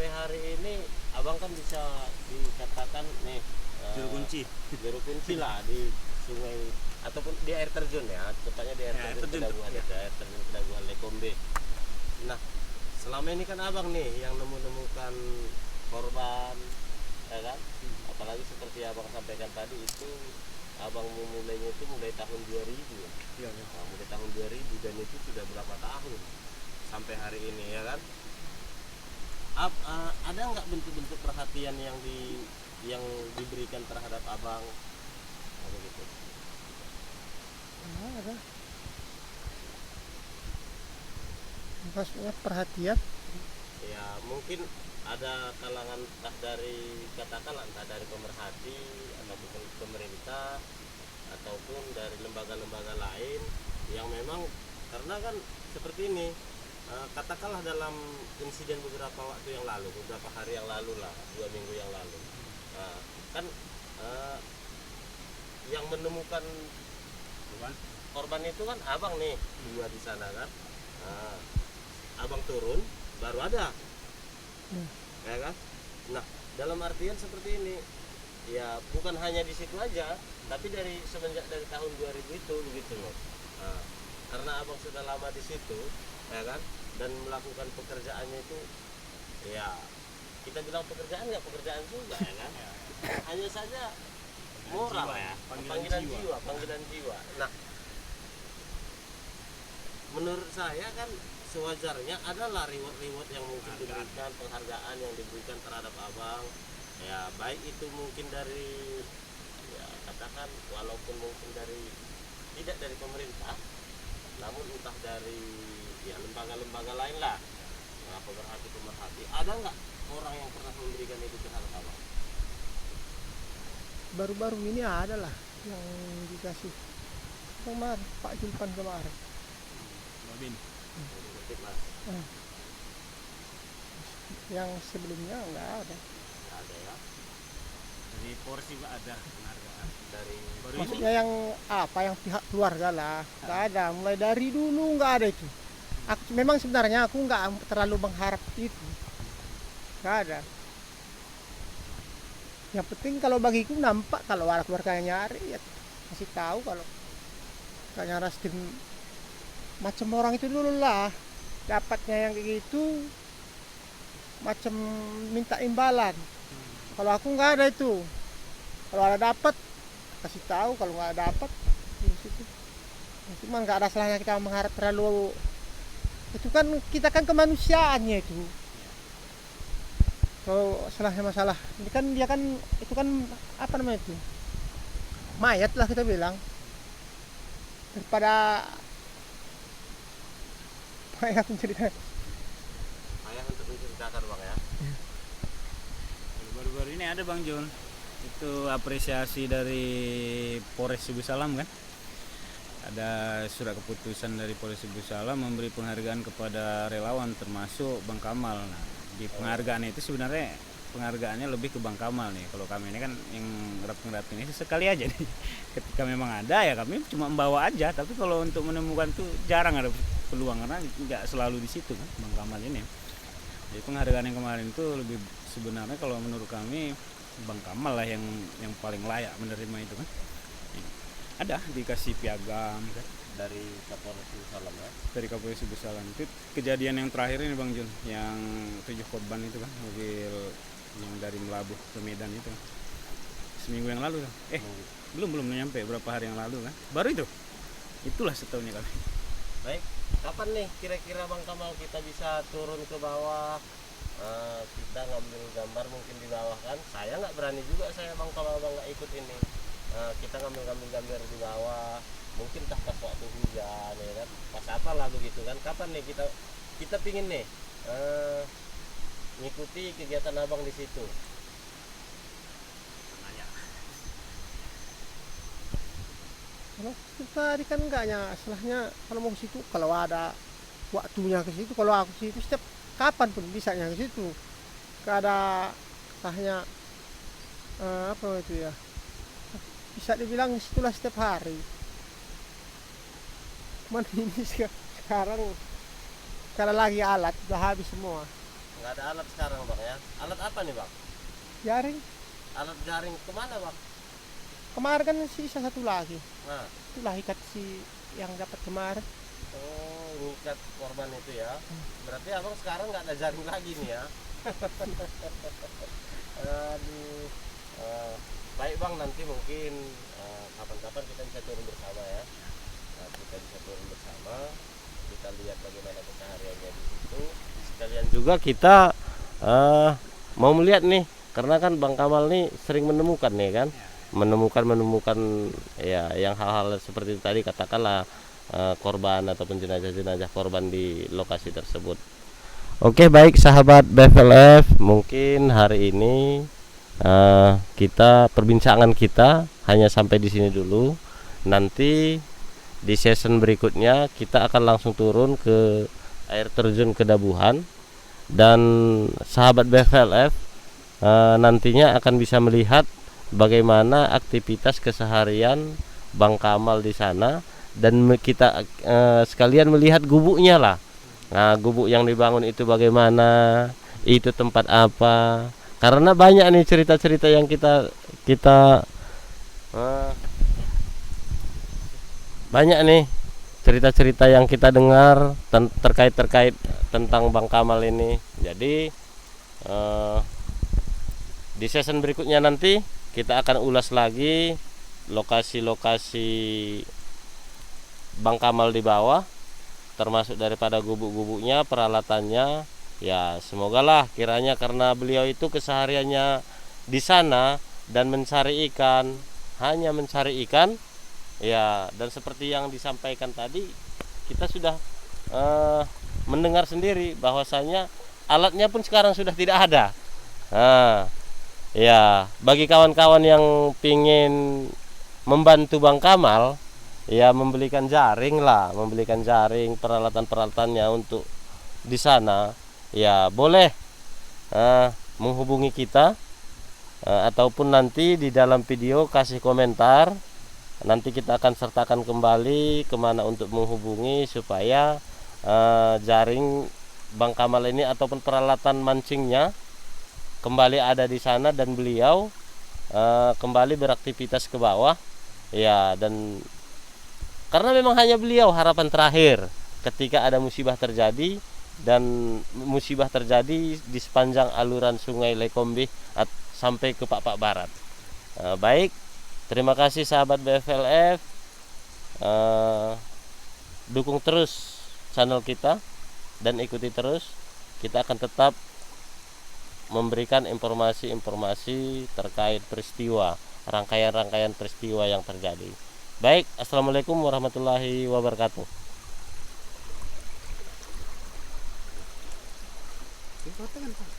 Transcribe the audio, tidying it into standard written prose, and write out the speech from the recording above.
sampai hari ini abang kan bisa dikatakan nih juru kunci lah di sungai ataupun di air terjun ya, tepatnya di air terjun Kedaguan, air terjun Kedaguan Lekombe. Nah, selama ini kan abang nih yang nemukan korban, ya kan? Apalagi seperti abang sampaikan tadi itu, abang memulainya itu mulai tahun 2000 ya. Iya. Nah, mulai tahun 2000 dan itu sudah berapa tahun sampai hari ini ya kan? Ada nggak bentuk-bentuk perhatian yang diberikan terhadap abang begitu? Ada. Maksudnya perhatian? Ya mungkin ada kalangan entah dari katakanlah entah dari pemerhati ataupun pemerintah ataupun dari lembaga-lembaga lain yang memang karena kan seperti ini, katakanlah dalam insiden beberapa waktu yang lalu, beberapa hari yang lalu lah, 2 minggu yang lalu, kan yang menemukan korban itu kan abang nih, 2 di sana kan. Abang turun baru ada, ya kan? Nah, dalam artian seperti ini, ya bukan hanya di situ aja, tapi semenjak dari tahun 2000 itu begitu loh. Karena abang sudah lama di situ, ya kan? Dan melakukan pekerjaannya itu, ya kita bilang pekerjaan nggak pekerjaan juga, ya kan? Hanya saja moral ya, panggilan jiwa. Nah, menurut saya kan sewajarnya adalah reward yang mungkin diberikan, penghargaan yang diberikan terhadap abang, ya baik itu mungkin dari, ya katakan walaupun mungkin tidak dari pemerintah, namun entah dari ya lembaga-lembaga lain lah, nah, pemerhati. Ada nggak orang yang pernah memberikan itu terhadap abang? Baru-baru ini ada lah yang dikasih kemarin, Pak Julpan kemarin. Mas. Yang sebelumnya nggak ada. Nggak ada ya. Dari Polres juga ada penghargaan. Dari Maksudnya yang apa yang pihak keluarga lah, nggak ada. Mulai dari dulu nggak ada itu. Memang sebenarnya aku nggak terlalu mengharap itu, nggak ada. Yang penting kalau bagiku nampak kalau ada keluarganya nyari, ya kasih tahu kalau nggak tim macam orang itu dulu lah. Dapatnya yang kayak gitu macam minta imbalan. Kalau aku nggak ada itu. Kalau ada dapat kasih tahu, kalau nggak dapat di situ. Cuma nggak ada salahnya kita mengharap terlalu. Itu kan kita kan kemanusiaannya itu. Kalau salahnya masalah ini kan dia kan itu kan apa namanya itu, mayat lah kita bilang, daripada ayah untuk menceritakan bang ya. Baru-baru ini ada Bang Jun, itu apresiasi dari Polres Sibu Salam kan, ada surat keputusan dari Polres Sibu Salam memberi penghargaan kepada relawan termasuk Bang Kamal. Nah, di penghargaan itu sebenarnya penghargaannya lebih ke Bang Kamal nih. Kalau kami ini kan yang ngerap ini sekali aja nih. Ketika memang ada ya kami cuma membawa aja, tapi kalau untuk menemukan tuh jarang ada peluang karena nggak selalu di situ kan Bang Kamal ini. Jadi penghargaan yang kemarin itu lebih sebenarnya kalau menurut kami Bang Kamal lah yang paling layak menerima itu kan. Ada dikasih piagam kan Dari Kapolres Sibu Salam ya. dari Kapolres Sibu Salam. Itu kejadian yang terakhir ini Bang Jun, yang 7 korban itu kan, mobil yang dari Melabuh ke Medan itu seminggu yang lalu kan. belum nyampe berapa hari yang lalu kan, baru itulah setahunnya kali. Baik, kapan nih kira-kira Bang Kamal kita bisa turun ke bawah, kita ngambil gambar mungkin di bawah kan? Saya nggak berani juga saya Bang Kamal nggak ikut ini. Kita ngambil gambar di bawah, mungkin pas waktu hujan ya kan, pas apa lah begitu kan? Kapan nih kita pingin nih ngikuti kegiatan abang di situ? Kalau tadi kan enggaknya, salahnya kalau mau ke situ kalau ada waktunya ke situ, kalau aku ke situ setiap kapan pun bisa ke situ. Gak ada salahnya apa itu ya, bisa dibilang situlah setiap hari. Cuman ini sekarang kalau lagi alat udah habis semua. Nggak ada alat sekarang bang ya. Alat apa nih bang? Jaring. Alat jaring kemana bang? Kemarin kan sisa satu lagi. Nah, Itulah ikat si yang dapat kemarin. oh ngikat korban itu ya. Berarti abang sekarang nggak ada jaring lagi nih ya. Aduh. Baik bang, nanti mungkin kapan-kapan kita bisa turun bersama ya. Nah, kita bisa turun bersama, kita lihat bagaimana kesehariannya di situ. Sekalian juga kita mau melihat nih, karena kan Bang Kamal nih sering menemukan nih kan, menemukan ya yang hal-hal seperti itu tadi, katakanlah korban ataupun jenazah-jenazah korban di lokasi tersebut. Oke, baik sahabat BFLF, mungkin hari ini perbincangan kita hanya sampai di sini dulu. Nanti di season berikutnya kita akan langsung turun ke air terjun Kedabuhan, dan sahabat BFLF nantinya akan bisa melihat bagaimana aktivitas keseharian Bang Kamal di sana, dan kita sekalian melihat gubuknya lah. Nah, gubuk yang dibangun itu bagaimana, itu tempat apa, karena banyak nih cerita-cerita yang kita banyak nih cerita-cerita yang kita dengar terkait tentang Bang Kamal ini. Jadi di season berikutnya nanti kita akan ulas lagi lokasi-lokasi Bang Kamal di bawah, termasuk daripada gubuk-gubuknya, peralatannya. Ya semogalah kiranya, karena beliau itu kesehariannya di sana dan mencari ikan, hanya mencari ikan ya, dan seperti yang disampaikan tadi, kita sudah mendengar sendiri bahwasanya alatnya pun sekarang sudah tidak ada. Ya bagi kawan-kawan yang pingin membantu Bang Kamal, ya membelikan jaring, peralatan-peralatannya untuk di sana, ya boleh menghubungi kita, ataupun nanti di dalam video kasih komentar. Nanti kita akan sertakan kembali kemana untuk menghubungi, supaya jaring Bang Kamal ini ataupun peralatan mancingnya kembali ada di sana, dan beliau kembali beraktivitas ke bawah ya. Dan karena memang hanya beliau harapan terakhir ketika ada musibah terjadi, dan musibah terjadi di sepanjang aluran sungai Lekombe sampai ke Pak Barat. Baik, terima kasih sahabat BFLF, dukung terus channel kita dan ikuti terus. Kita akan tetap memberikan informasi-informasi terkait peristiwa, rangkaian-rangkaian peristiwa yang terjadi. Baik, assalamualaikum warahmatullahi wabarakatuh. Di foto kan Pak?